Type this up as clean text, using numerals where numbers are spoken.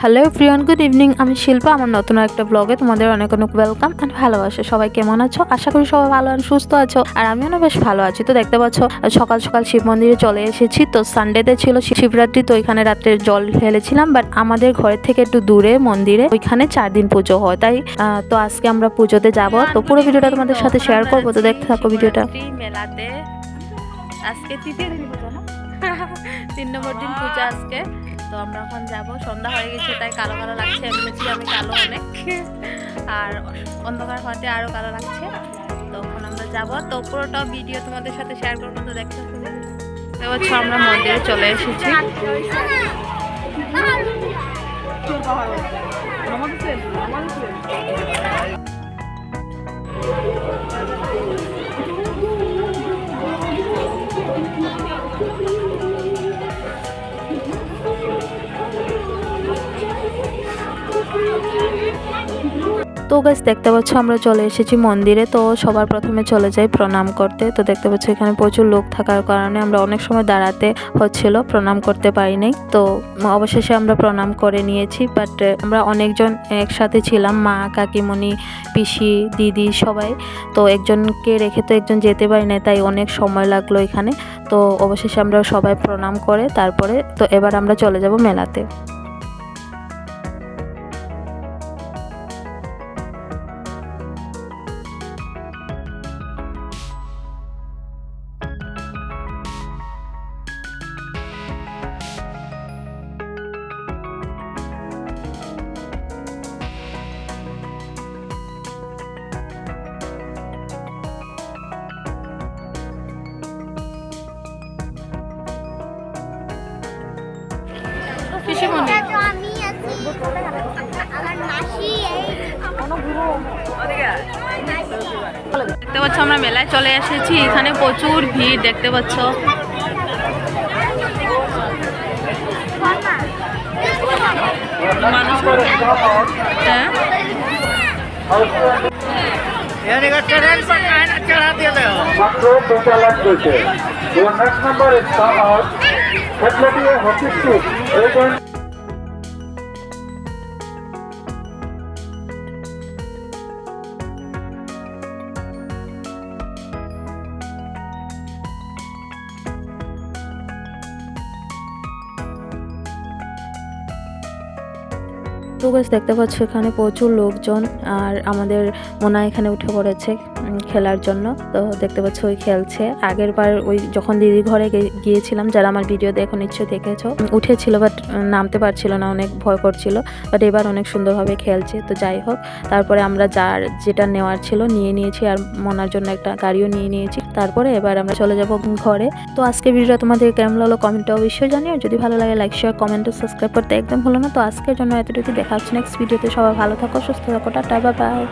Hello everyone, good evening. আমি শিল্পা। আমার নতুন একটা ব্লগে তোমাদের অনেক অনেক ওয়েলকাম অ্যান্ড ভালোবাসা। সবাই কেমন আছো? আশা করি সবাই ভালো আর সুস্থ আছো। আর আমিও না বেশ ভালো আছি। তো দেখতে পাচ্ছ সকাল সকাল শিব মন্দিরে চলে এসেছি। তো সানডেতে ছিল শিবরাত্রি, তো ওইখানে রাত্রে জল ঢেলেছিলাম। বাট আমাদের ঘরের থেকে একটু দূরে মন্দিরে ওইখানে 4 দিন পুজো হয়, তাই তো আজকে আমরা পুজোতে যাব। তো পুরো ভিডিওটা তোমাদের সাথে শেয়ার করবো, তো দেখতে থাকো ভিডিওটা। মেলাতে আজকে তৃতীয় দিন পুজো না 3 নম্বর দিন পূজা আজকে। তো আমরা এখন যাবো, সন্ধ্যা হয়ে গেছে তাই কালো কালো লাগছে। এমনিতে আমি কালো অনেক, আর অন্ধকার হওয়াতে আরো কালো লাগছে। তো এখন আমরা যাবো, তো পুরোটা ভিডিও তোমাদের সাথে শেয়ার করবো। তো দেখতে পাচ্ছ আমরা মন্দিরে চলে এসেছি। তো গাইস দেখতে পাচ্ছ আমরা চলে এসেছি মন্দিরে। তো সবার প্রথমে চলে যাই প্রণাম করতে। তো দেখতে পাচ্ছ এখানে প্রচুর লোক থাকার কারণে আমরা অনেক সময় দাঁড়াতে হচ্ছিল, প্রণাম করতে পারি নাই। তো অবশেষে আমরা প্রণাম করে নিয়েছি। বাট আমরা অনেকজন একসাথে ছিলাম, মা, কাকিমণি, পিসি, দিদি সবাই। তো একজনকে রেখে তো একজন যেতে পারি না, তাই অনেক সময় লাগলো এখানে। তো অবশেষে আমরা সবাই প্রণাম করে তারপরে তো এবার আমরা চলে যাব মেলাতে। দেখতে পাচ্ছ আমরা মেলায় চলে এসেছি। এখানে প্রচুর ভিড় দেখতে পাচ্ছ। মানুষ তো গাছ দেখতে পাচ্ছ এখানে প্রচুর লোকজন, আর আমাদের মোনা এখানে উঠে পড়েছে খেলার জন্য। তো দেখতে পাচ্ছ ওই খেলছে। আগের বার ওই যখন দিদির ঘরে গিয়েছিলাম, যারা আমার ভিডিও দেখো নিশ্চয়ই দেখেছো, উঠেছিল বাট নামতে পারছিল না, অনেক ভয় করছিল। বাট এবার অনেক সুন্দরভাবে খেলছে। তো যাই হোক, তারপরে আমরা যেটা নেওয়ার ছিল নিয়ে নিয়েছি, আর মোনার জন্য একটা গাড়িও নিয়ে নিয়েছি। তারপরে এবার আমরা চলে যাব ঘরে। তো আজকে ভিডিওটা তোমাদের কেমন লাগলো কমেন্টে অবশ্যই জানিও। যদি ভালো লাগে লাইক, শেয়ার, কমেন্ট ও সাবস্ক্রাইব করতে একদম ভুলো না। তো আজকের জন্য এতটুকু, দেখা হচ্ছে নেক্সট ভিডিওতে। সবাই ভালো থাকো, সুস্থ থাকো, টাটা, বাই বাই।